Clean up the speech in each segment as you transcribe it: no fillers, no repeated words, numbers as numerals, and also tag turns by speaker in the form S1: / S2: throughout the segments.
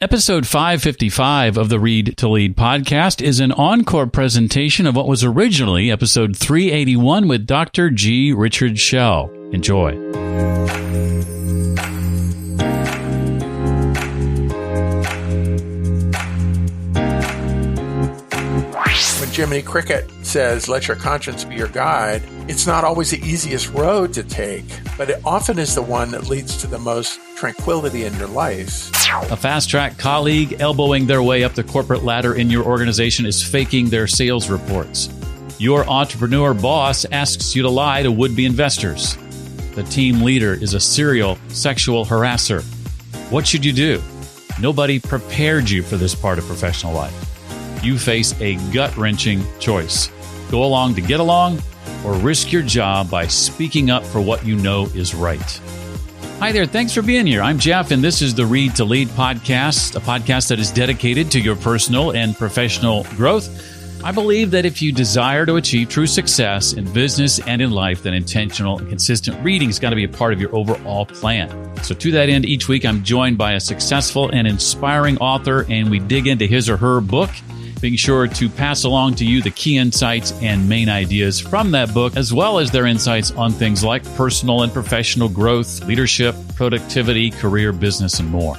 S1: Episode 555 of the Read to Lead podcast is an encore presentation of what was originally episode 381 with Dr. G. Richard Schell. Enjoy.
S2: When Jiminy Cricket says, let your conscience be your guide, it's not always the easiest road to take, but it often is the one that leads to the most tranquility in your life.
S1: A fast-track colleague elbowing their way up the corporate ladder in your organization is faking their sales reports. Your entrepreneur boss asks you to lie to would-be investors. The team leader is a serial sexual harasser. What should you do? Nobody prepared you for this part of professional life. You face a gut-wrenching choice. Go along to get along, or risk your job by speaking up for what you know is right. Hi there, thanks for being here. I'm Jeff, and this is the Read to Lead podcast, a podcast that is dedicated to your personal and professional growth. I believe that if you desire to achieve true success in business and in life, then intentional and consistent reading has got to be a part of your overall plan. So to that end, each week I'm joined by a successful and inspiring author, and we dig into his or her book, being sure to pass along to you the key insights and main ideas from that book, as well as their insights on things like personal and professional growth, leadership, productivity, career, business, and more.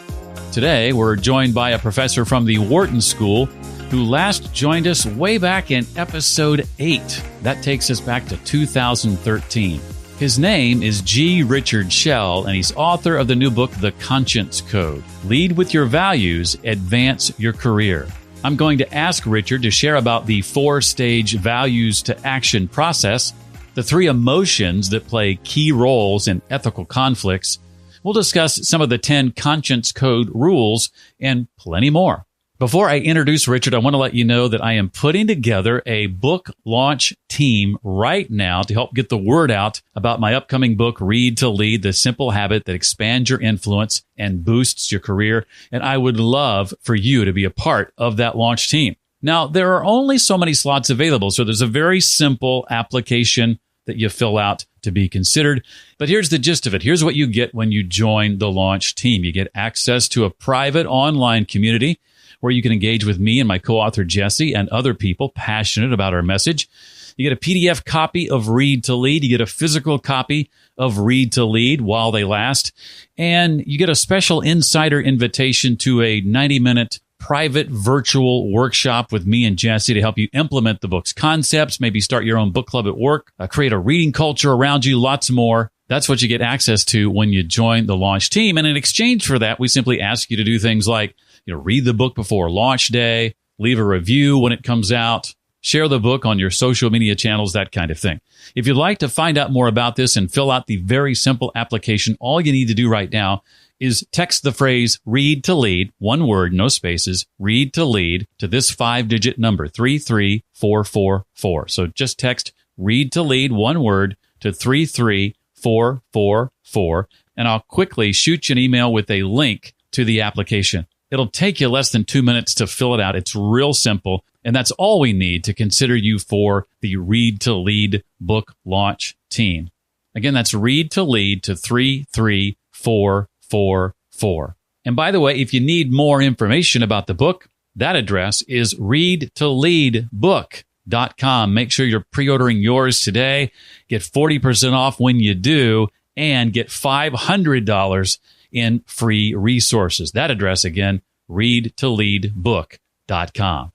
S1: Today, we're joined by a professor from the Wharton School who last joined us way back in episode 8. That takes us back to 2013. His name is G. Richard Schell, and he's author of the new book, The Conscience Code. Lead with your values, advance your career. I'm going to ask Richard to share about the 4-stage values to action process, the 3 emotions that play key roles in ethical conflicts. We'll discuss some of the 10 Conscience Code rules and plenty more. Before I introduce Richard, I want to let you know that I am putting together a book launch team right now to help get the word out about my upcoming book, Read to Lead, the simple habit that expands your influence and boosts your career. And I would love for you to be a part of that launch team. Now, there are only so many slots available, so there's a very simple application that you fill out to be considered. But here's the gist of it. Here's what you get when you join the launch team. You get access to a private online community where you can engage with me and my co-author Jesse and other people passionate about our message. You get a PDF copy of Read to Lead. You get a physical copy of Read to Lead while they last. And you get a special insider invitation to a 90-minute private virtual workshop with me and Jesse to help you implement the book's concepts, maybe start your own book club at work, create a reading culture around you, lots more. That's what you get access to when you join the launch team. And in exchange for that, we simply ask you to do things like read the book before launch day, leave a review when it comes out, share the book on your social media channels, that kind of thing. If you'd like to find out more about this and fill out the very simple application, all you need to do right now is text the phrase Read to Lead, one word, no spaces, Read to Lead to this 5-digit number, 33444. So just text Read to Lead, one word, to 33444, and I'll quickly shoot you an email with a link to the application. It'll take you less than 2 minutes to fill it out. It's real simple, and that's all we need to consider you for the Read to Lead book launch team. Again, that's Read to Lead to 33444. And by the way, if you need more information about the book, that address is readtoleadbook.com. Make sure you're pre-ordering yours today. Get 40% off when you do, and get $500 in free resources. That address again, readtoleadbook.com.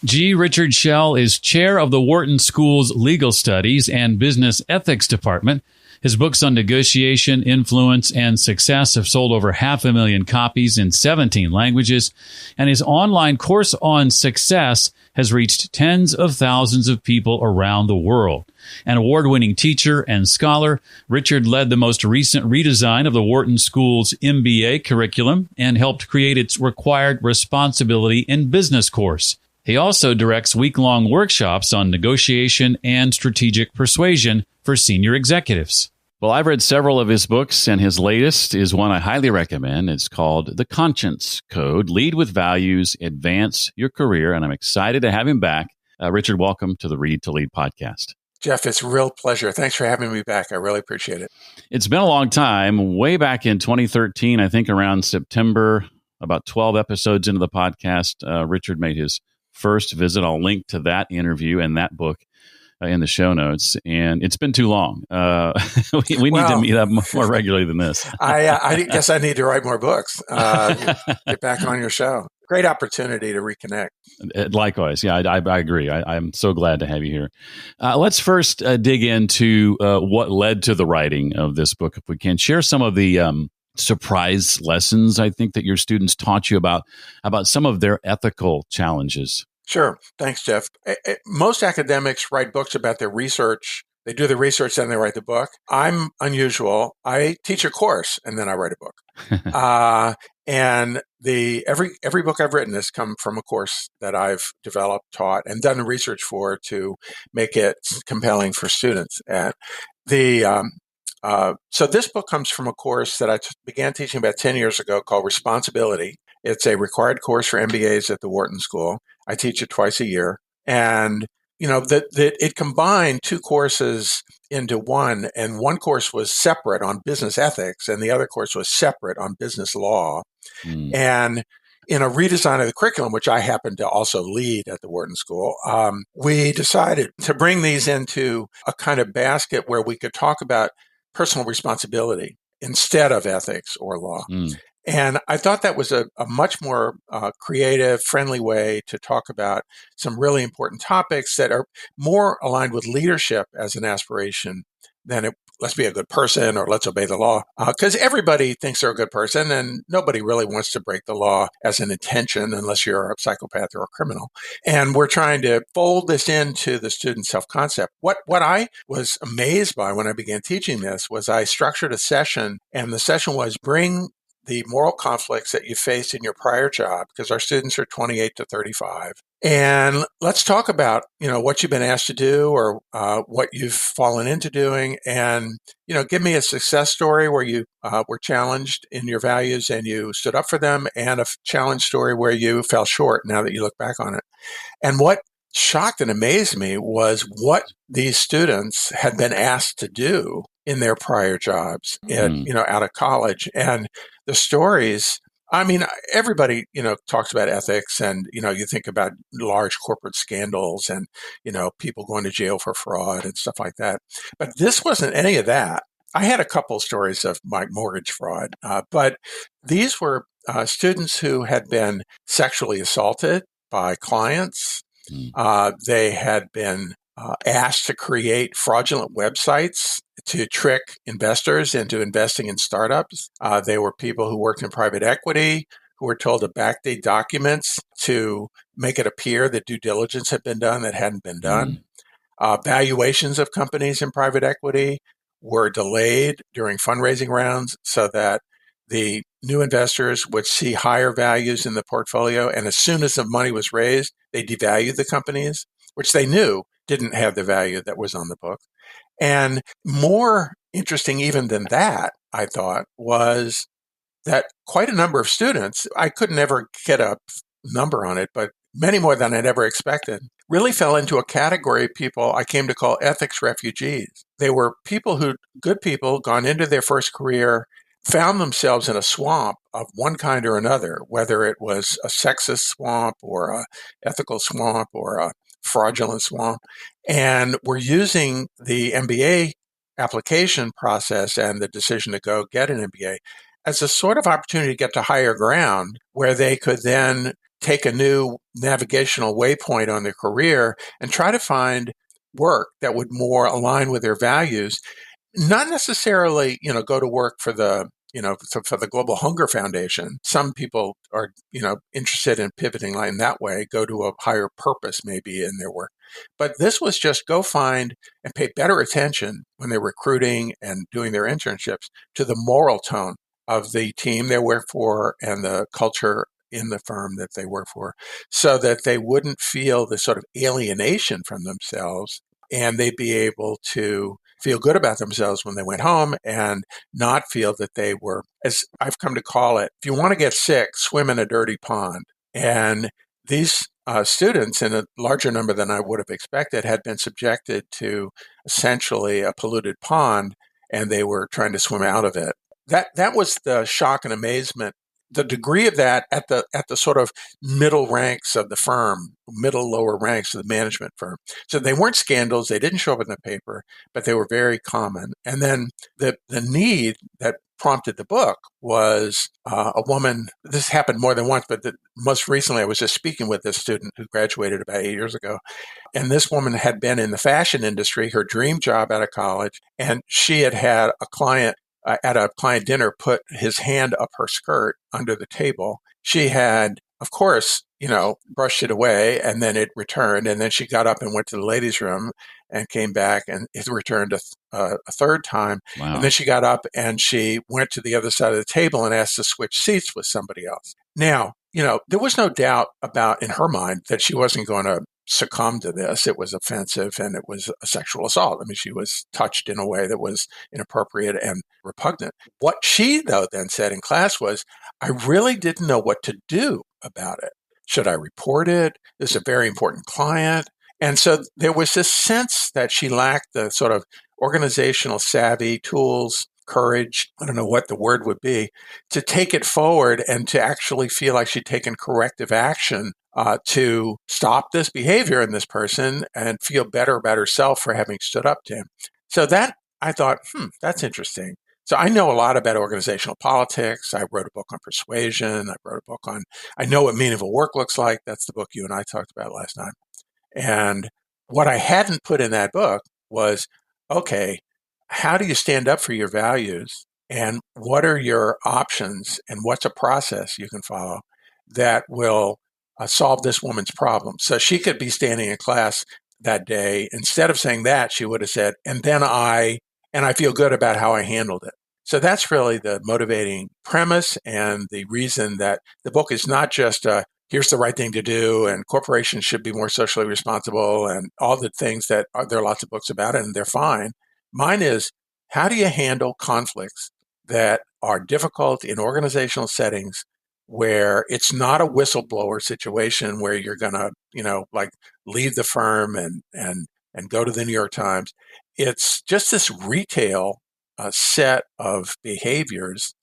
S1: G. Richard Schell is chair of the Wharton School's Legal Studies and Business Ethics Department. His books on negotiation, influence, and success have sold over 500,000 copies in 17 languages, and his online course on success has reached tens of thousands of people around the world. An award-winning teacher and scholar, Richard led the most recent redesign of the Wharton School's MBA curriculum and helped create its required responsibility in business course. He also directs week-long workshops on negotiation and strategic persuasion for senior executives. Well, I've read several of his books, and his latest is one I highly recommend. It's called The Conscience Code, Lead with Values, Advance Your Career, and I'm excited to have him back. Richard, welcome to the Read to Lead podcast.
S2: Jeff, it's a real pleasure. Thanks for having me back. I really appreciate it.
S1: It's been a long time. Way back in 2013, I think around September about 12 episodes into the podcast, Richard made his first visit. I'll link to that interview and that book in the show notes. And it's been too long. We need to meet up more regularly than this.
S2: I guess I need to write more books. Get back on your show. Great opportunity to reconnect.
S1: Likewise. Yeah, I agree. I'm so glad to have you here. Let's first dig into what led to the writing of this book, if we can. Share some of the surprise lessons, I think, that your students taught you about some of their ethical challenges.
S2: Sure. Thanks, Jeff. Most academics write books about their research. They do the research, then they write the book. I'm unusual. I teach a course, and then I write a book. And every book I've written has come from a course that I've developed, taught, and done research for to make it compelling for students. And so this book comes from a course that I began teaching about 10 years ago called Responsibility. It's a required course for MBAs at the Wharton School. I teach it twice a year. And, that it combined two courses into one. And one course was separate on business ethics, and the other course was separate on business law. And in a redesign of the curriculum, which I happen to also lead at the Wharton School, we decided to bring these into a kind of basket where we could talk about personal responsibility instead of ethics or law. And I thought that was a much more creative, friendly way to talk about some really important topics that are more aligned with leadership as an aspiration than let's be a good person or let's obey the law. Because everybody thinks they're a good person, and nobody really wants to break the law as an intention unless you're a psychopath or a criminal. And we're trying to fold this into the student self-concept. What I was amazed by when I began teaching this was I structured a session, and the session was bring the moral conflicts that you faced in your prior job, because our students are 28 to 35. And let's talk about, what you've been asked to do or what you've fallen into doing. And, give me a success story where you were challenged in your values and you stood up for them, and a challenge story where you fell short now that you look back on it. And what shocked and amazed me was what these students had been asked to do in their prior jobs, out of college. And the stories, everybody, talks about ethics, and, you think about large corporate scandals and, people going to jail for fraud and stuff like that. But this wasn't any of that. I had a couple stories of my mortgage fraud, but these were students who had been sexually assaulted by clients. They had been asked to create fraudulent websites to trick investors into investing in startups. They were people who worked in private equity who were told to backdate documents to make it appear that due diligence had been done that hadn't been done. Valuations of companies in private equity were delayed during fundraising rounds so that the new investors would see higher values in the portfolio. And as soon as the money was raised, they devalued the companies, which they knew didn't have the value that was on the book. And more interesting even than that, I thought, was that quite a number of students, I could never get a number on it, but many more than I'd ever expected, really fell into a category of people I came to call ethics refugees. They were good people, gone into their first career, found themselves in a swamp of one kind or another, whether it was a sexist swamp or a ethical swamp or a fraudulent swamp, and were using the MBA application process and the decision to go get an MBA as a sort of opportunity to get to higher ground where they could then take a new navigational waypoint on their career and try to find work that would more align with their values. Not necessarily, go to work for the, for the Global Hunger Foundation. Some people are, interested in pivoting in that way, go to a higher purpose maybe in their work. But this was just go find and pay better attention when they're recruiting and doing their internships to the moral tone of the team they work for and the culture in the firm that they work for, so that they wouldn't feel this sort of alienation from themselves, and they'd be able to feel good about themselves when they went home and not feel that they were, as I've come to call it, if you want to get sick, swim in a dirty pond. And these students, in a larger number than I would have expected, had been subjected to essentially a polluted pond, and they were trying to swim out of it. That was the shock and amazement the degree of that at the sort of middle ranks of the firm, middle lower ranks of the management firm. So they weren't scandals, they didn't show up in the paper, but they were very common. And then the need that prompted the book was a woman. This happened more than once, but most recently I was just speaking with this student who graduated about 8 years ago. And this woman had been in the fashion industry, her dream job out of college, and she had had a client at a client dinner put his hand up her skirt under the table. She had, of course, brushed it away, and then it returned. And then she got up and went to the ladies' room and came back, and it returned a third time.
S1: Wow.
S2: And then she got up and she went to the other side of the table and asked to switch seats with somebody else. Now, there was no doubt about in her mind that she wasn't going to succumb to this. It was offensive and it was a sexual assault. I mean, she was touched in a way that was inappropriate and repugnant. What she, though, then said in class was, I really didn't know what to do about it. Should I report it? This is a very important client. And so there was this sense that she lacked the sort of organizational savvy, tools, courage, I don't know what the word would be, to take it forward and to actually feel like she'd taken corrective action to stop this behavior in this person and feel better about herself for having stood up to him. So that, I thought, that's interesting. So I know a lot about organizational politics. I wrote a book on persuasion. I know what meaningful work looks like. That's the book you and I talked about last night. And what I hadn't put in that book was, okay, how do you stand up for your values? And what are your options? And what's a process you can follow that will solve this woman's problem? So she could be standing in class that day. Instead of saying that, she would have said, and I feel good about how I handled it. So that's really the motivating premise and the reason that the book is not just here's the right thing to do and corporations should be more socially responsible and all the things that there are lots of books about it and they're fine. Mine is, how do you handle conflicts that are difficult in organizational settings where it's not a whistleblower situation where you're going to, leave the firm and go to the New York Times. It's just this retail set of behaviors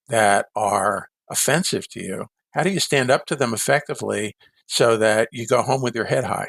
S2: that are offensive to you. How do you stand up to them effectively so that you go home with your head high?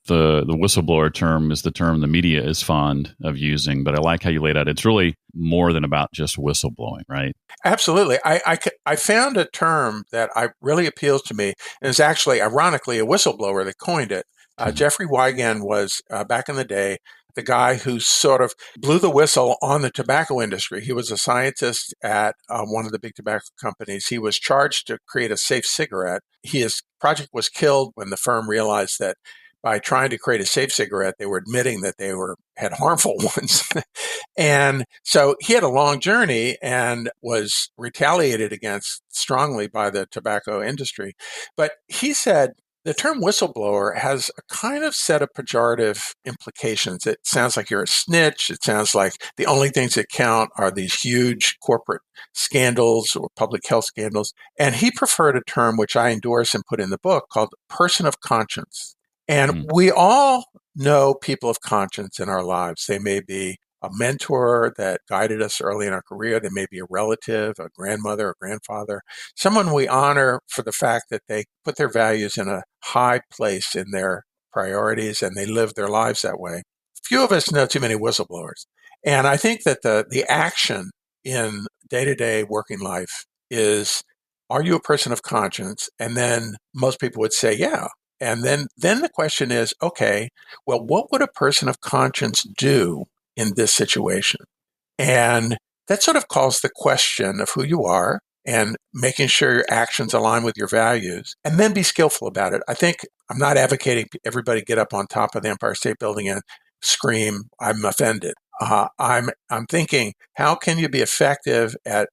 S1: The whistleblower term is the term the media is fond of using, but I like how you laid out. It's really more than about just whistleblowing, right?
S2: Absolutely. I found a term that really appeals to me, and it's actually, ironically, a whistleblower that coined it. Jeffrey Wigand was, back in the day, the guy who sort of blew the whistle on the tobacco industry. He was a scientist at one of the big tobacco companies. He was charged to create a safe cigarette. His project was killed when the firm realized that by trying to create a safe cigarette, they were admitting that they had harmful ones. And so he had a long journey and was retaliated against strongly by the tobacco industry. But he said, the term whistleblower has a kind of set of pejorative implications. It sounds like you're a snitch. It sounds like the only things that count are these huge corporate scandals or public health scandals. And he preferred a term which I endorse and put in the book called person of conscience. And we all know people of conscience in our lives. They may be a mentor that guided us early in our career. They may be a relative, a grandmother, a grandfather, someone we honor for the fact that they put their values in a high place in their priorities and they live their lives that way. Few of us know too many whistleblowers. And I think that the action in day-to-day working life is, are you a person of conscience? And then most people would say, yeah. And then the question is, okay, well, what would a person of conscience do in this situation? And that sort of calls the question of who you are and making sure your actions align with your values, and then be skillful about it. I think I'm not advocating everybody get up on top of the Empire State Building and scream, I'm offended. I'm thinking, how can you be effective at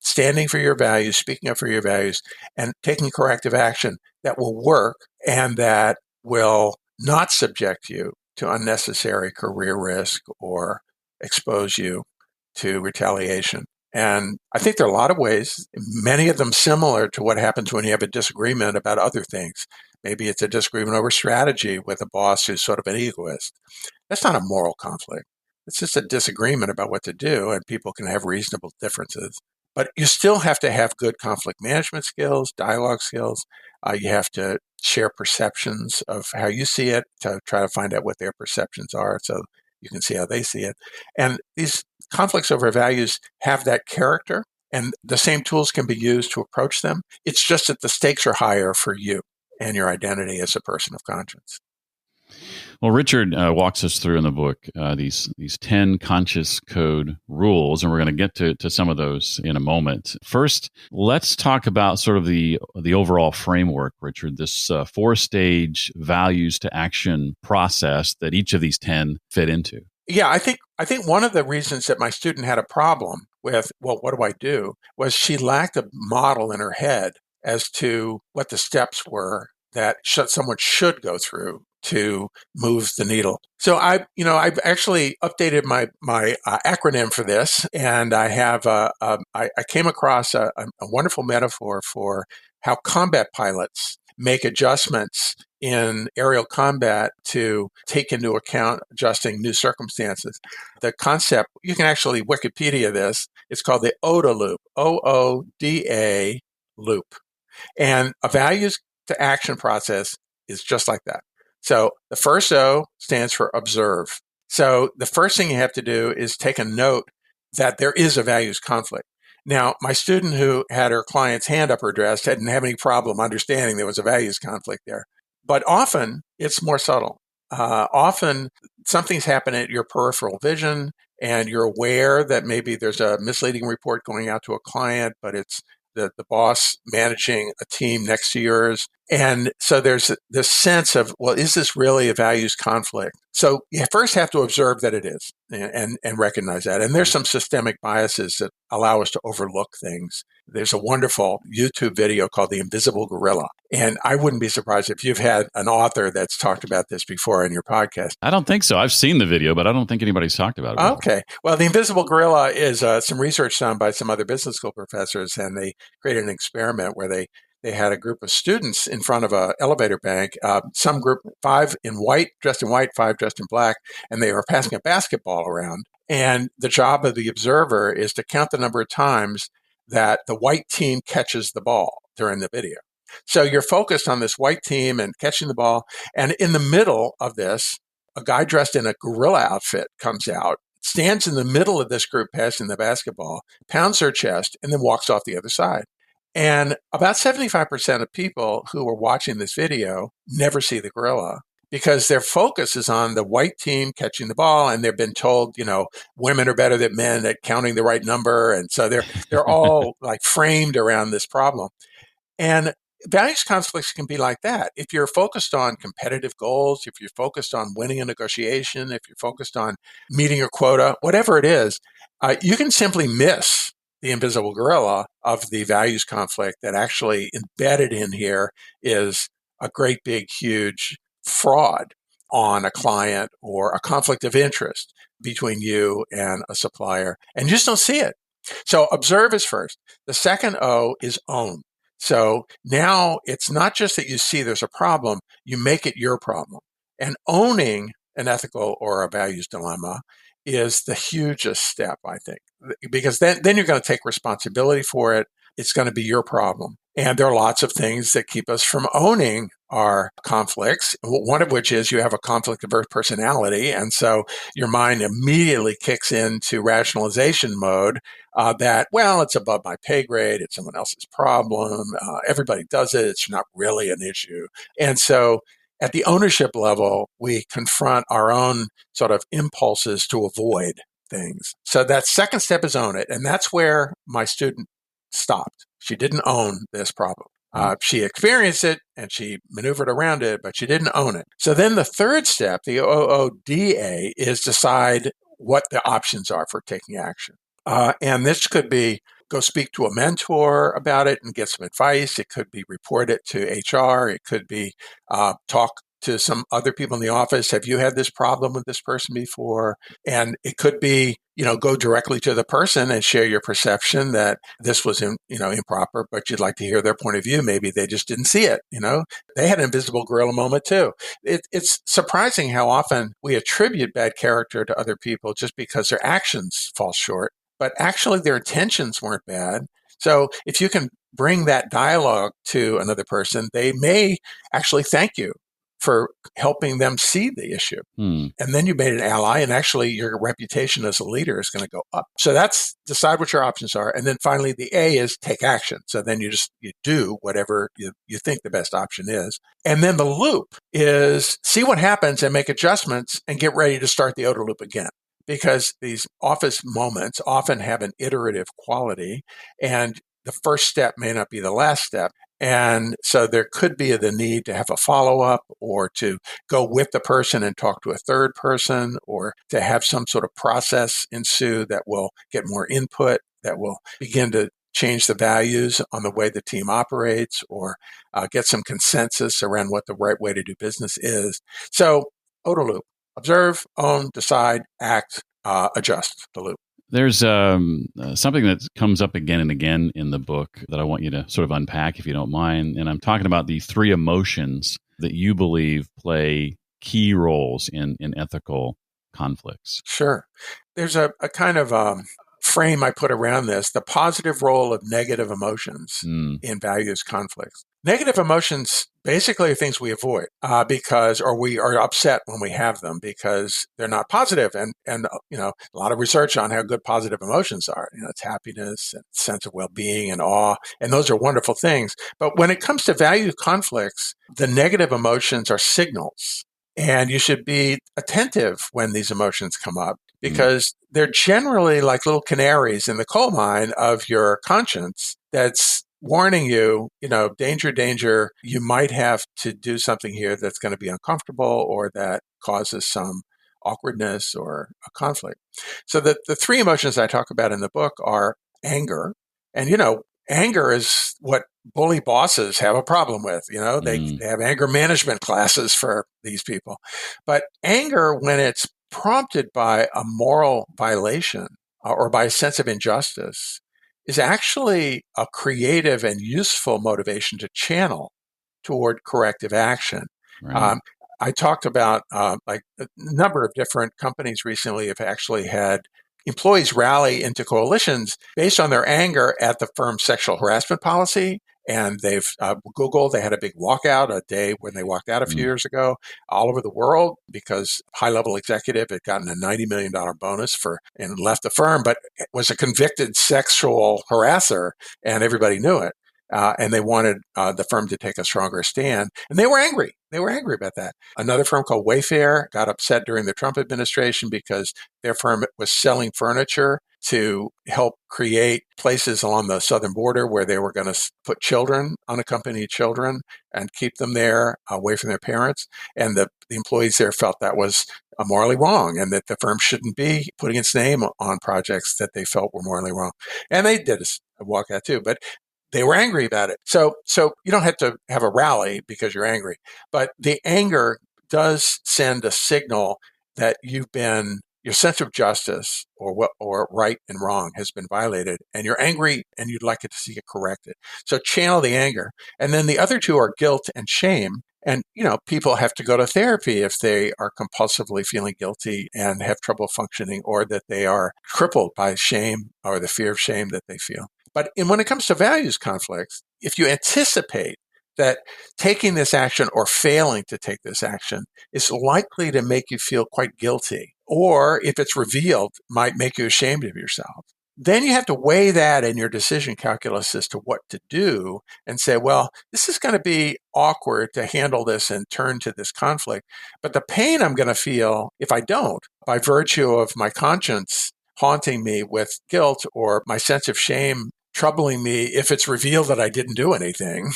S2: standing for your values, speaking up for your values, and taking corrective action that will work and that will not subject you to unnecessary career risk or expose you to retaliation. And I think there are a lot of ways, many of them similar to what happens when you have a disagreement about other things. Maybe it's a disagreement over strategy with a boss who's sort of an egoist. That's not a moral conflict. It's just a disagreement about what to do, and people can have reasonable differences. But you still have to have good conflict management skills, dialogue skills. You have to share perceptions of how you see it to try to find out what their perceptions are so you can see how they see it. And these conflicts over values have that character, and the same tools can be used to approach them. It's just that the stakes are higher for you and your identity as a person of conscience.
S1: Well, Richard walks us through in the book these 10 conscious code rules, and we're going to get to some of those in a moment. First, let's talk about sort of the overall framework, Richard, this 4-stage values to action process that each of these 10 fit into.
S2: Yeah, I think one of the reasons that my student had a problem with, well, what do I do, was she lacked a model in her head as to what the steps were that someone should go through to move the needle. So I've actually updated my acronym for this, and I have I came across a wonderful metaphor for how combat pilots make adjustments in aerial combat to take into account adjusting new circumstances. The concept, you can actually Wikipedia this, it's called the OODA loop, OODA loop. And a values to action process is just like that. So the first O stands for observe. So the first thing you have to do is take a note that there is a values conflict. Now, my student who had her client's hand up her dress didn't have any problem understanding there was a values conflict there. But often it's more subtle. Often something's happened at your peripheral vision and you're aware that maybe there's a misleading report going out to a client, but it's the boss managing a team next to yours. And so there's this sense of, well, is this really a values conflict? So you first have to observe that it is and recognize that. And there's some systemic biases that allow us to overlook things. There's a wonderful YouTube video called The Invisible Gorilla. And I wouldn't be surprised if you've had an author that's talked about this before in your podcast.
S1: I don't think so. I've seen the video, but I don't think anybody's talked about it before.
S2: Okay. Well, The Invisible Gorilla is some research done by some other business school professors, and they created an experiment where they had a group of students in front of an elevator bank, some group, 5 in white, dressed in white, 5 dressed in black, and they were passing a basketball around. And the job of the observer is to count the number of times that the white team catches the ball during the video. So you're focused on this white team and catching the ball. And in the middle of this, a guy dressed in a gorilla outfit comes out, stands in the middle of this group passing the basketball, pounds her chest, and then walks off the other side. And about 75% of people who are watching this video never see the gorilla because their focus is on the white team catching the ball, and they've been told, women are better than men at counting the right number. And so they're all like framed around this problem. And values conflicts can be like that. If you're focused on competitive goals, if you're focused on winning a negotiation, if you're focused on meeting your quota, whatever it is, you can simply miss the invisible gorilla of the values conflict that actually embedded in here is a great big, huge fraud on a client or a conflict of interest between you and a supplier, and you just don't see it. So observe is first. The second O is own. So now it's not just that you see there's a problem, you make it your problem. And owning an ethical or a values dilemma is the hugest step, I think, because then you're going to take responsibility for it. It's going to be your problem. And there are lots of things that keep us from owning our conflicts, one of which is you have a conflict-averse personality. And so your mind immediately kicks into rationalization mode that, well, it's above my pay grade. It's someone else's problem. Everybody does it. It's not really an issue. And so at the ownership level, we confront our own sort of impulses to avoid things. So that second step is own it. And that's where my student stopped. She didn't own this problem. She experienced it and she maneuvered around it, but she didn't own it. So then the third step, the OODA, is decide what the options are for taking action. And this could be go speak to a mentor about it and get some advice. It could be report it to HR. It could be talk to some other people in the office. Have you had this problem with this person before? And it could be, go directly to the person and share your perception that this was, improper, but you'd like to hear their point of view. Maybe they just didn't see it. They had an invisible gorilla moment too. It's surprising how often we attribute bad character to other people just because their actions fall short. But actually, their intentions weren't bad. So if you can bring that dialogue to another person, they may actually thank you for helping them see the issue. And then you made an ally, and actually your reputation as a leader is going to go up. So that's decide what your options are. And then finally, the A is take action. So then you do whatever you think the best option is. And then the loop is see what happens and make adjustments and get ready to start the OODA loop again. Because these office moments often have an iterative quality, and the first step may not be the last step. And so there could be the need to have a follow-up or to go with the person and talk to a third person or to have some sort of process ensue that will get more input, that will begin to change the values on the way the team operates or get some consensus around what the right way to do business is. So OODA loop, observe, own, decide, act, adjust the loop.
S1: There's something that comes up again and again in the book that I want you to sort of unpack, if you don't mind. And I'm talking about the three emotions that you believe play key roles in ethical conflicts.
S2: Sure. There's a kind of frame I put around this, the positive role of negative emotions in values conflicts. Negative emotions basically are things we avoid or we are upset when we have them because they're not positive. And a lot of research on how good positive emotions are. It's happiness and sense of well-being and awe. And those are wonderful things. But when it comes to value conflicts, the negative emotions are signals. And you should be attentive when these emotions come up because they're generally like little canaries in the coal mine of your conscience that's warning you, danger, danger, you might have to do something here that's going to be uncomfortable or that causes some awkwardness or a conflict. So the three emotions I talk about in the book are anger. And, anger is what bully bosses have a problem with. They have anger management classes for these people. But anger, when it's prompted by a moral violation or by a sense of injustice, is actually a creative and useful motivation to channel toward corrective action.
S1: Right.
S2: I talked about like a number of different companies recently have actually had employees rally into coalitions based on their anger at the firm's sexual harassment policy. And they've Google, they had a big walkout a day when they walked out a few years ago all over the world because high-level executive had gotten a $90 million bonus and left the firm, but was a convicted sexual harasser, and everybody knew it. And they wanted the firm to take a stronger stand. And they were angry. They were angry about that. Another firm called Wayfair got upset during the Trump administration because their firm was selling furniture to help create places along the southern border where they were going to put children, unaccompanied children, and keep them there away from their parents. And the employees there felt that was morally wrong and that the firm shouldn't be putting its name on projects that they felt were morally wrong. And they did a walkout too, but they were angry about it. So you don't have to have a rally because you're angry, but the anger does send a signal that your sense of justice or right and wrong has been violated, and you're angry and you'd like it to see it corrected. So channel the anger. And then the other two are guilt and shame. And, people have to go to therapy if they are compulsively feeling guilty and have trouble functioning or that they are crippled by shame or the fear of shame that they feel. But when it comes to values conflicts, if you anticipate that taking this action or failing to take this action is likely to make you feel quite guilty, or if it's revealed, might make you ashamed of yourself, then you have to weigh that in your decision calculus as to what to do and say, well, this is going to be awkward to handle this and turn to this conflict. But the pain I'm going to feel if I don't, by virtue of my conscience haunting me with guilt or my sense of shame troubling me if it's revealed that I didn't do anything,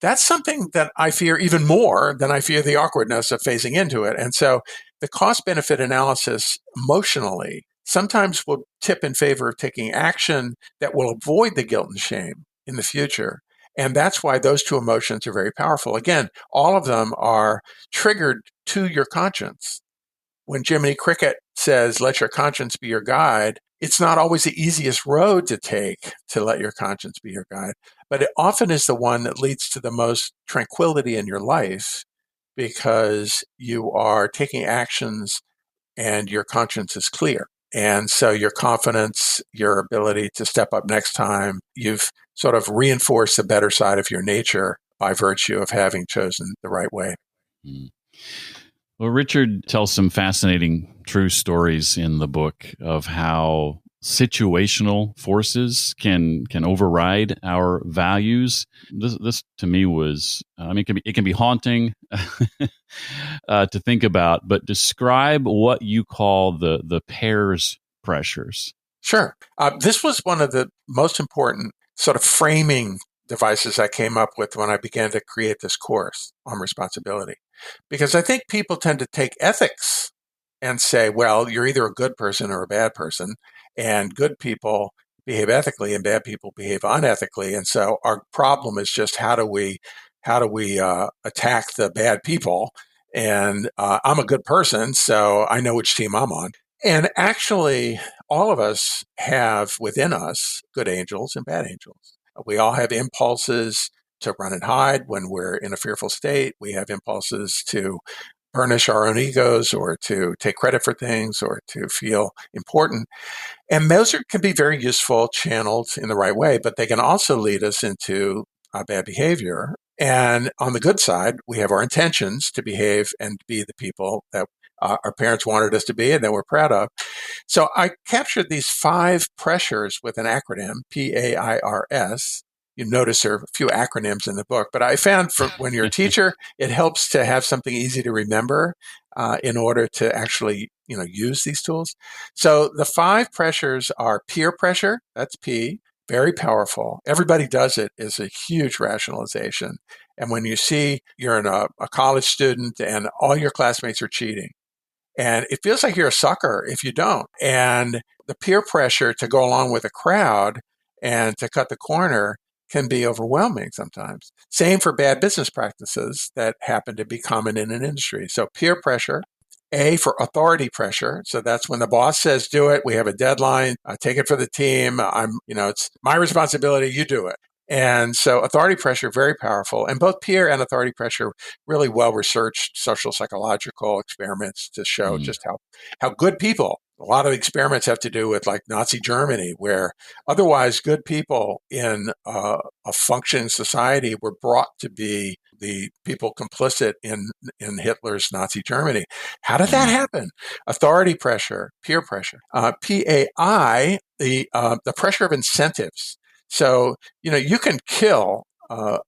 S2: that's something that I fear even more than I fear the awkwardness of phasing into it. And so the cost-benefit analysis emotionally sometimes will tip in favor of taking action that will avoid the guilt and shame in the future. And that's why those two emotions are very powerful. Again, all of them are triggered to your conscience. When Jiminy Cricket says, let your conscience be your guide, it's not always the easiest road to take to let your conscience be your guide, but it often is the one that leads to the most tranquility in your life because you are taking actions and your conscience is clear. And so your confidence, your ability to step up next time, you've sort of reinforced the better side of your nature by virtue of having chosen the right way.
S1: Mm. Well, Richard tells some fascinating true stories in the book of how situational forces can override our values. This to me was, I mean, it can be haunting to think about. But describe what you call the pairs pressures.
S2: Sure. This was one of the most important sort of framing devices I came up with when I began to create this course on responsibility. Because I think people tend to take ethics and say, well, you're either a good person or a bad person, and good people behave ethically and bad people behave unethically. And so our problem is just how do we attack the bad people? And I'm a good person, so I know which team I'm on. And actually, all of us have within us good angels and bad angels. We all have impulses to run and hide when we're in a fearful state. We have impulses to burnish our own egos or to take credit for things or to feel important. And those can be very useful, channeled in the right way, but they can also lead us into bad behavior. And on the good side, we have our intentions to behave and be the people that our parents wanted us to be and that we're proud of. So I captured these 5 pressures with an acronym, PAIRS. You notice there are a few acronyms in the book, but I found for when you're a teacher, it helps to have something easy to remember in order to actually, use these tools. So the 5 pressures are peer pressure, that's P, very powerful. Everybody does it is a huge rationalization. And when you see you're a college student and all your classmates are cheating, and it feels like you're a sucker if you don't. And the peer pressure to go along with a crowd and to cut the corner can be overwhelming sometimes. Same for bad business practices that happen to be common in an industry. So peer pressure. A for authority pressure. So that's when the boss says, do it. We have a deadline. Take it for the team. It's my responsibility. You do it. And so authority pressure, very powerful. And both peer and authority pressure, really well-researched social psychological experiments to show just how good people, a lot of experiments have to do with like Nazi Germany, where otherwise good people in a functioning society were brought to be the people complicit in Hitler's Nazi Germany. How did that happen? Authority pressure, peer pressure. PAI, the pressure of incentives. So, you can kill a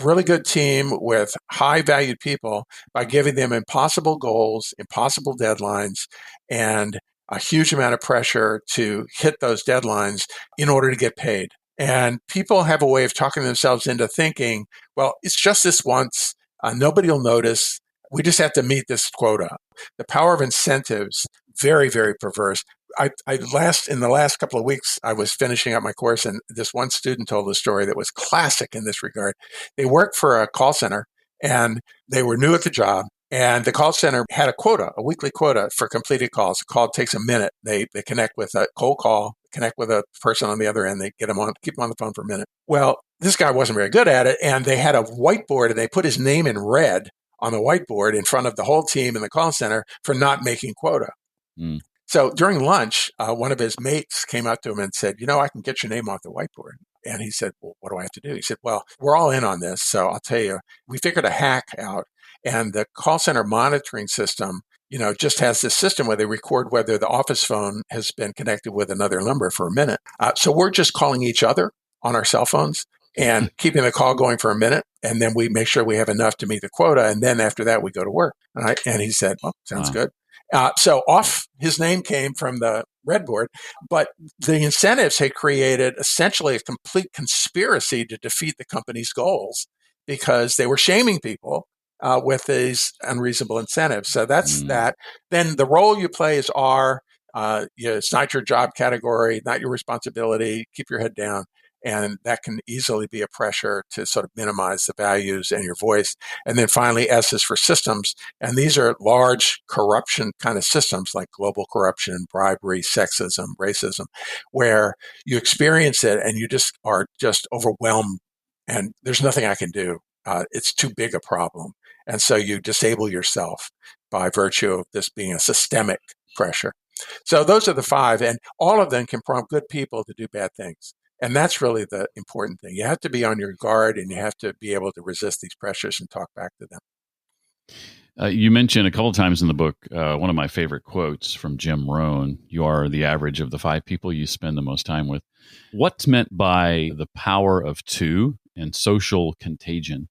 S2: really good team with high valued people by giving them impossible goals, impossible deadlines, and a huge amount of pressure to hit those deadlines in order to get paid. And people have a way of talking themselves into thinking, well, it's just this once. Nobody will notice. We just have to meet this quota. The power of incentives, very, very perverse. In the last couple of weeks, I was finishing up my course, and this one student told a story that was classic in this regard. They worked for a call center, and they were new at the job. And the call center had a quota, a weekly quota for completed calls. The call takes a minute. They connect with a cold call, connect with a person on the other end. They keep them on the phone for a minute. Well, this guy wasn't very good at it, and they had a whiteboard, and they put his name in red on the whiteboard in front of the whole team in the call center for not making quota. Mm. So during lunch, one of his mates came up to him and said, I can get your name off the whiteboard. And he said, well, what do I have to do? He said, well, we're all in on this. So I'll tell you, we figured a hack out. And the call center monitoring system, just has this system where they record whether the office phone has been connected with another number for a minute. So we're just calling each other on our cell phones and keeping the call going for a minute. And then we make sure we have enough to meet the quota. And then after that, we go to work. And he said, well, sounds good. So off his name came from the red board, but the incentives had created essentially a complete conspiracy to defeat the company's goals because they were shaming people with these unreasonable incentives. So that's that. Then the role you play is R. It's not your job category, not your responsibility. Keep your head down. And that can easily be a pressure to sort of minimize the values and your voice. And then finally, S is for systems. And these are large corruption kind of systems like global corruption, bribery, sexism, racism, where you experience it and you just are just overwhelmed and there's nothing I can do. It's too big a problem. And so you disable yourself by virtue of this being a systemic pressure. So those are the five, and all of them can prompt good people to do bad things. And that's really the important thing. You have to be on your guard, and you have to be able to resist these pressures and talk back to them.
S1: You mentioned a couple of times in the book one of my favorite quotes from Jim Rohn: "You are the average of the five people you spend the most time with." What's meant by the power of two and social contagion?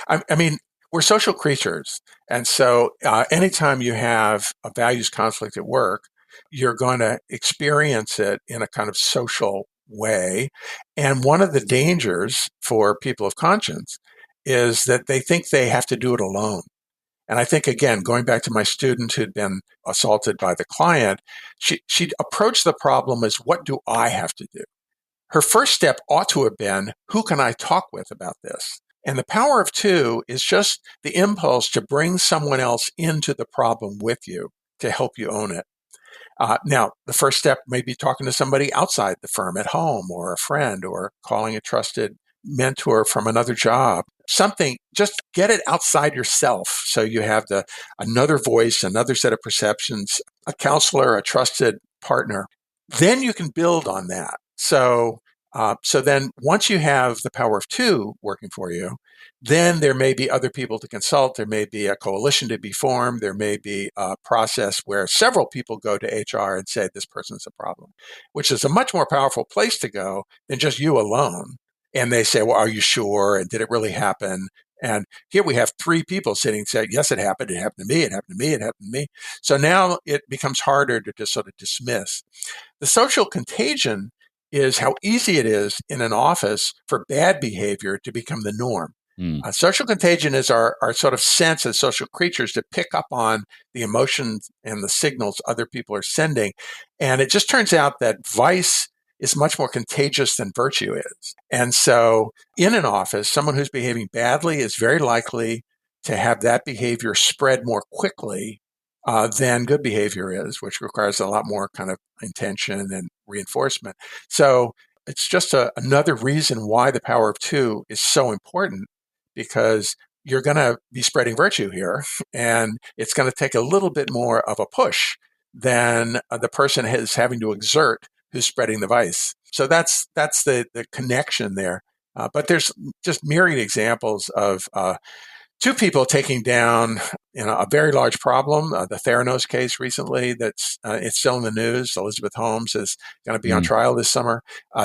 S2: I mean, we're social creatures. And so anytime you have a values conflict at work, you're going to experience it in a kind of social way. And one of the dangers for people of conscience is that they think they have to do it alone. And I think, again, going back to my student who'd been assaulted by the client, she approached the problem as, what do I have to do? Her first step ought to have been, who can I talk with about this? And the power of two is just the impulse to bring someone else into the problem with you to help you own it. Now, the first step may be talking to somebody outside the firm at home, or a friend, or calling a trusted mentor from another job. Something, just get it outside yourself so you have another voice, another set of perceptions, a counselor, a trusted partner. Then you can build on that. So then once you have the power of two working for you, then there may be other people to consult. There may be a coalition to be formed. There may be a process where several people go to HR and say, this person's a problem, which is a much more powerful place to go than just you alone. And they say, well, are you sure? And did it really happen? And here we have three people sitting and say, yes, it happened. It happened to me. It happened to me. It happened to me. So now it becomes harder to just sort of dismiss. The social contagion is how easy it is in an office for bad behavior to become the norm. Social contagion is our sort of sense as social creatures to pick up on the emotions and the signals other people are sending. And it just turns out that vice is much more contagious than virtue is. And so in an office, someone who's behaving badly is very likely to have that behavior spread more quickly than good behavior is, which requires a lot more kind of intention and reinforcement. So it's just another reason why the power of two is so important, because you're going to be spreading virtue here, and it's going to take a little bit more of a push than the person is having to exert who's spreading the vice. So that's the connection there. But there's just myriad examples of two people taking down a very large problem. The Theranos case recently, it's still in the news. Elizabeth Holmes is going to be on trial this summer.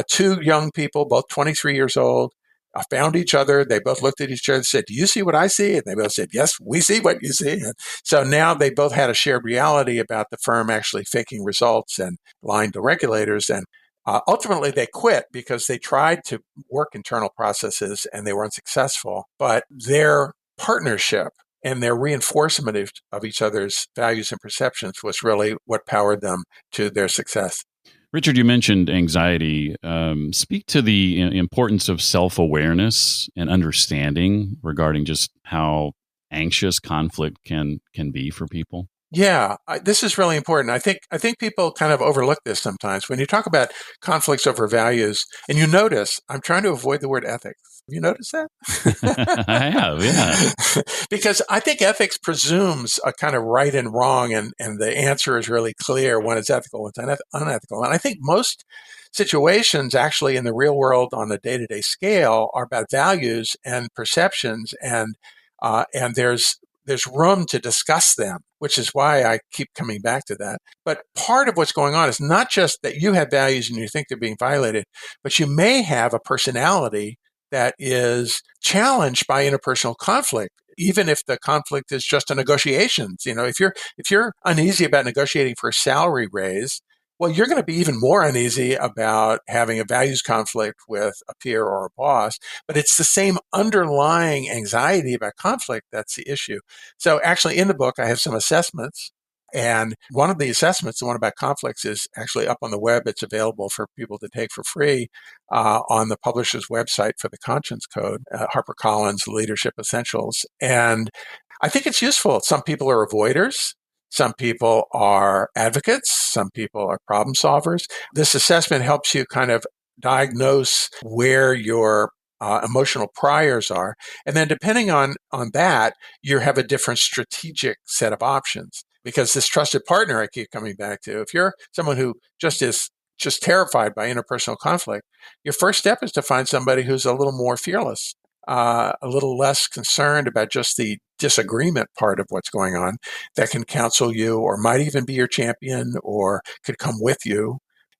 S2: Two young people, both 23 years old, found each other. They both looked at each other and said, do you see what I see? And they both said, yes, we see what you see. And so now they both had a shared reality about the firm actually faking results and lying to regulators. And ultimately, they quit because they tried to work internal processes and they were unsuccessful. But their partnership and their reinforcement of each other's values and perceptions was really what powered them to their success.
S1: Richard, you mentioned anxiety. Speak to the importance of self-awareness and understanding regarding just how anxious conflict can be for people.
S2: Yeah, this is really important. I think people kind of overlook this sometimes. When you talk about conflicts over values, and you notice, I'm trying to avoid the word ethics. Have you noticed that?
S1: I have, yeah.
S2: Because I think ethics presumes a kind of right and wrong, and the answer is really clear. One is ethical, one's unethical. And I think most situations actually in the real world on a day-to-day scale are about values and perceptions, and there's room to discuss them, which is why I keep coming back to that. But part of what's going on is not just that you have values and you think they're being violated, but you may have a personality that is challenged by interpersonal conflict, even if the conflict is just a negotiations. If you're uneasy about negotiating for a salary raise, well, you're going to be even more uneasy about having a values conflict with a peer or a boss, but it's the same underlying anxiety about conflict that's the issue. So actually in the book, I have some assessments. And one of the assessments, the one about conflicts, is actually up on the web. It's available for people to take for free on the publisher's website for the Conscience Code, HarperCollins Leadership Essentials. And I think it's useful. Some people are avoiders. Some people are advocates. Some people are problem solvers. This assessment helps you kind of diagnose where your emotional priors are. And then depending on that, you have a different strategic set of options. because this trusted partner I keep coming back to, if you're someone who is just terrified by interpersonal conflict, your first step is to find somebody who's a little more fearless, a little less concerned about just the disagreement part of what's going on, that can counsel you or might even be your champion or could come with you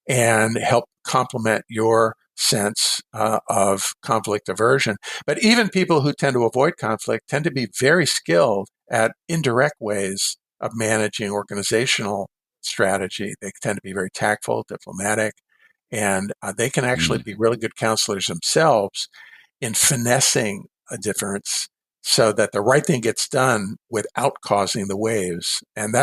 S2: and help complement your sense of conflict aversion. But even people who tend to avoid conflict tend to be very skilled at indirect ways of managing organizational strategy. They tend to be very tactful, diplomatic, and they can actually be really good counselors themselves in finessing a difference so that the right thing gets done without causing the waves. And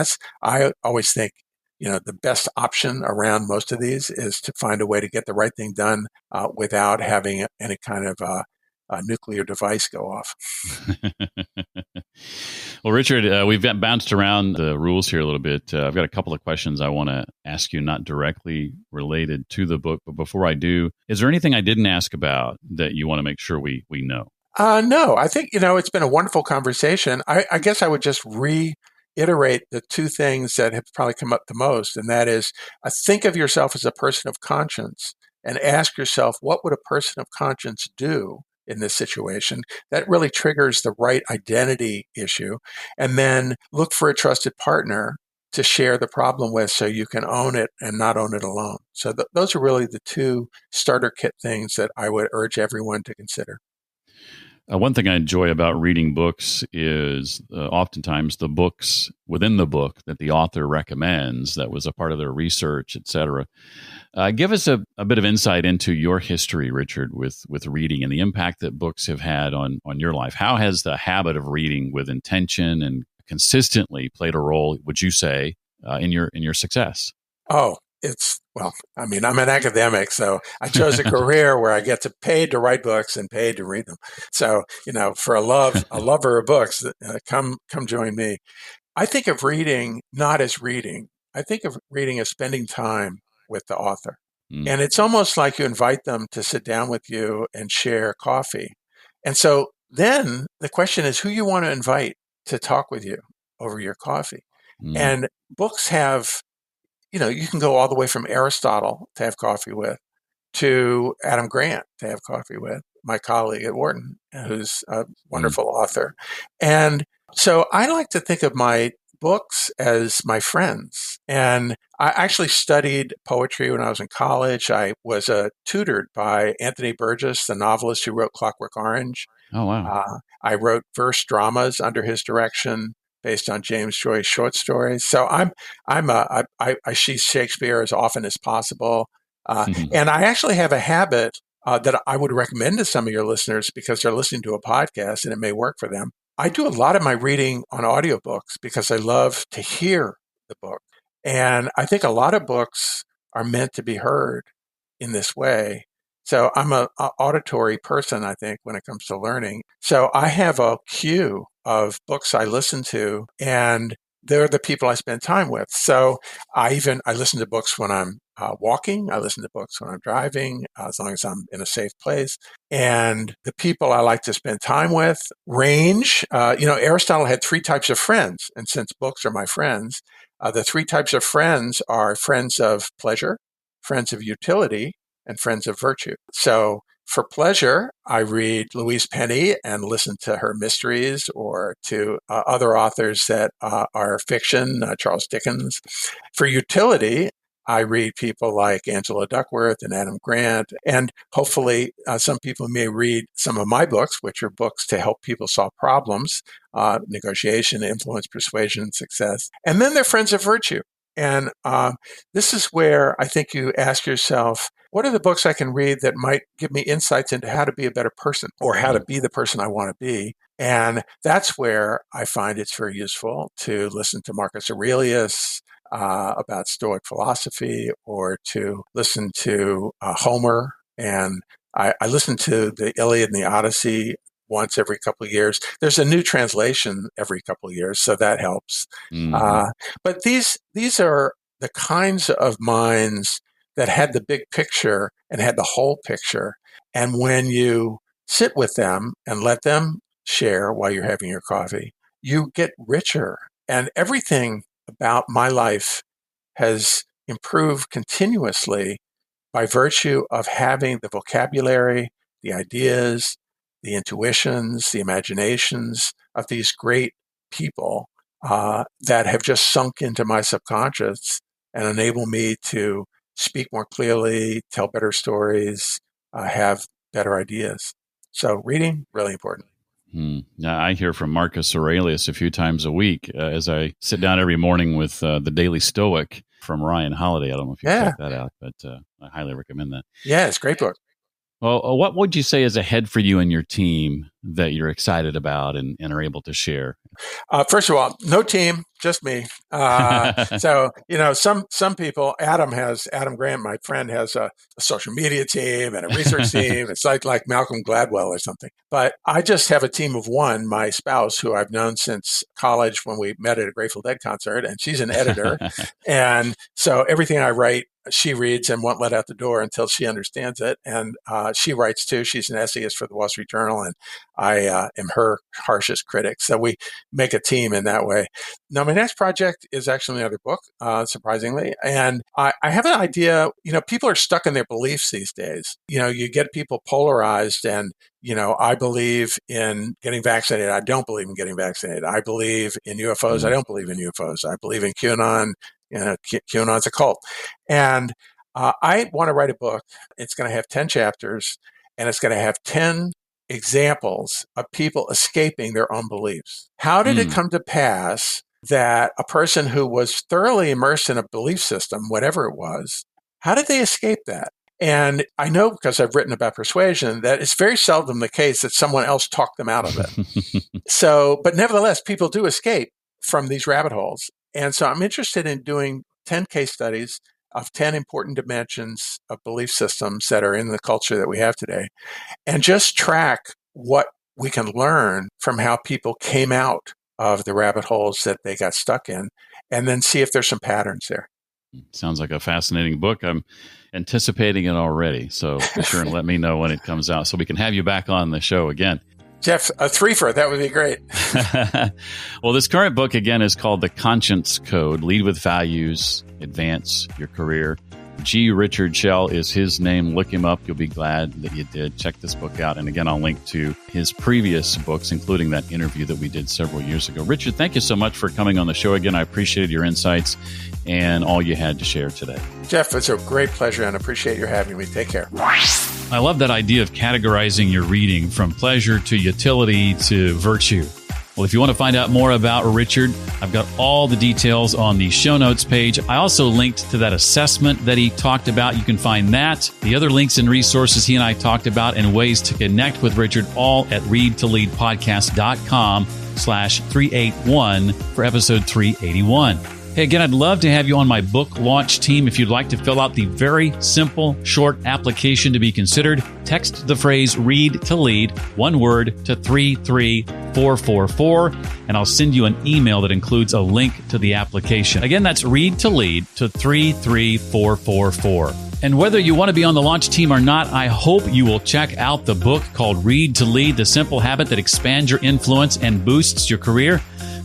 S2: I always think, the best option around most of these is to find a way to get the right thing done without having any kind of a nuclear device go off.
S1: Well, Richard, we've bounced around the rules here a little bit. I've got a couple of questions I want to ask you, not directly related to the book. But before I do, is there anything I didn't ask about that you want to make sure we know?
S2: No, I think, it's been a wonderful conversation. I guess I would just reiterate the two things that have probably come up the most, and that is think of yourself as a person of conscience and ask yourself, what would a person of conscience do in this situation? That really triggers the right identity issue. And then look for a trusted partner to share the problem with so you can own it and not own it alone. So those are really the two starter kit things that I would urge everyone to consider.
S1: One thing I enjoy about reading books is oftentimes the books within the book that the author recommends that was a part of their research, et cetera. Give us a bit of insight into your history, Richard, with reading and the impact that books have had on your life. How has the habit of reading with intention and consistently played a role, would you say, in your success?
S2: I'm an academic, so I chose a career where I get paid to write books and paid to read them. So, for a lover of books, come join me. I think of reading not as reading. I think of reading as spending time with the author. And it's almost like you invite them to sit down with you and share coffee. And so then the question is who you want to invite to talk with you over your coffee. And books have, you can go all the way from Aristotle to have coffee with to Adam Grant to have coffee with, my colleague at Wharton, who's a wonderful author. And so I like to think of my books as my friends. And I actually studied poetry when I was in college. I was tutored by Anthony Burgess, the novelist who wrote Clockwork Orange.
S1: Oh, wow.
S2: I wrote verse dramas under his direction based on James Joyce's short stories. So I see Shakespeare as often as possible. And I actually have a habit that I would recommend to some of your listeners because they're listening to a podcast and it may work for them. I do a lot of my reading on audiobooks because I love to hear the book. And I think a lot of books are meant to be heard in this way. So I'm an auditory person, I think, when it comes to learning. So I have a queue of books I listen to, and they're the people I spend time with. So I listen to books when I'm walking. I listen to books when I'm driving, as long as I'm in a safe place. And the people I like to spend time with range. Aristotle had three types of friends. And since books are my friends, the three types of friends are friends of pleasure, friends of utility, and friends of virtue. So for pleasure, I read Louise Penny and listen to her mysteries or to other authors that are fiction, Charles Dickens. For utility, I read people like Angela Duckworth and Adam Grant, and hopefully some people may read some of my books, which are books to help people solve problems, negotiation, influence, persuasion, success. And then they're friends of virtue. And this is where I think you ask yourself, what are the books I can read that might give me insights into how to be a better person or how to be the person I want to be? And that's where I find it's very useful to listen to Marcus Aurelius about Stoic philosophy, or to listen to Homer. And I listen to the Iliad and the Odyssey once every couple of years. There's a new translation every couple of years, so that helps. But these are the kinds of minds that had the big picture and had the whole picture. And when you sit with them and let them share while you're having your coffee, you get richer. And everything about my life has improved continuously by virtue of having the vocabulary, the ideas, the intuitions, the imaginations of these great people that have just sunk into my subconscious and enable me to speak more clearly, tell better stories, have better ideas. So reading, really important.
S1: Now, I hear from Marcus Aurelius a few times a week as I sit down every morning with the Daily Stoic from Ryan Holiday. I don't know if you check that out, but I highly recommend that.
S2: Yeah, it's a great book.
S1: Well, what would you say is ahead for you and your team that you're excited about and are able to share?
S2: First of all, no team, just me. So, some people, Adam Grant, my friend, has a social media team and a research team. It's like Malcolm Gladwell or something. But I just have a team of one, my spouse, who I've known since college when we met at a Grateful Dead concert, and she's an editor. And so everything I write, she reads and won't let out the door until she understands it. And she writes too. She's an essayist for the Wall Street Journal, and I am her harshest critic. So we make a team in that way. Now, my next project is actually another book, surprisingly. And I have an idea, people are stuck in their beliefs these days. You get people polarized and, I believe in getting vaccinated. I don't believe in getting vaccinated. I believe in UFOs. I don't believe in UFOs. I believe in QAnon. QAnon's a cult. And I want to write a book. It's going to have 10 chapters, and it's going to have 10 examples of people escaping their own beliefs. How did it come to pass that a person who was thoroughly immersed in a belief system, whatever it was, how did they escape that? And I know, because I've written about persuasion, that it's very seldom the case that someone else talked them out of it. But nevertheless, people do escape from these rabbit holes. And so I'm interested in doing 10 case studies of 10 important dimensions of belief systems that are in the culture that we have today, and just track what we can learn from how people came out of the rabbit holes that they got stuck in, and then see if there's some patterns there.
S1: Sounds like a fascinating book. I'm anticipating it already. So be sure and let me know when it comes out so we can have you back on the show again.
S2: Jeff, a threefer, that would be great.
S1: Well, this current book, again, is called The Conscience Code, Lead with Values, Advance Your Career. G. Richard Schell is his name. Look him up. You'll be glad that you did. Check this book out. And again, I'll link to his previous books, including that interview that we did several years ago. Richard, thank you so much for coming on the show again. I appreciated your insights and all you had to share today.
S2: Jeff, it's a great pleasure, and I appreciate your having me. Take care.
S1: I love that idea of categorizing your reading from pleasure to utility to virtue. Well, if you want to find out more about Richard, I've got all the details on the show notes page. I also linked to that assessment that he talked about. You can find that, the other links and resources he and I talked about, and ways to connect with Richard, all at readtoleadpodcast.com/381 for episode 381. Hey, again, I'd love to have you on my book launch team. If you'd like to fill out the very simple, short application to be considered, text the phrase READ to LEAD, one word, to 33444, and I'll send you an email that includes a link to the application. Again, that's READ to LEAD to 33444. And whether you want to be on the launch team or not, I hope you will check out the book called Read to Lead, The Simple Habit That Expands Your Influence and Boosts Your Career.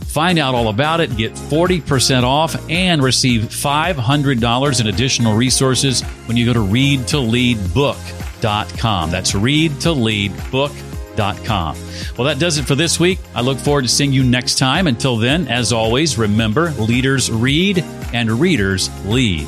S1: Find out all about it, get 40% off, and receive $500 in additional resources when you go to readtoleadbook.com. That's readtoleadbook.com. Well, that does it for this week. I look forward to seeing you next time. Until then, as always, remember, leaders read and readers lead.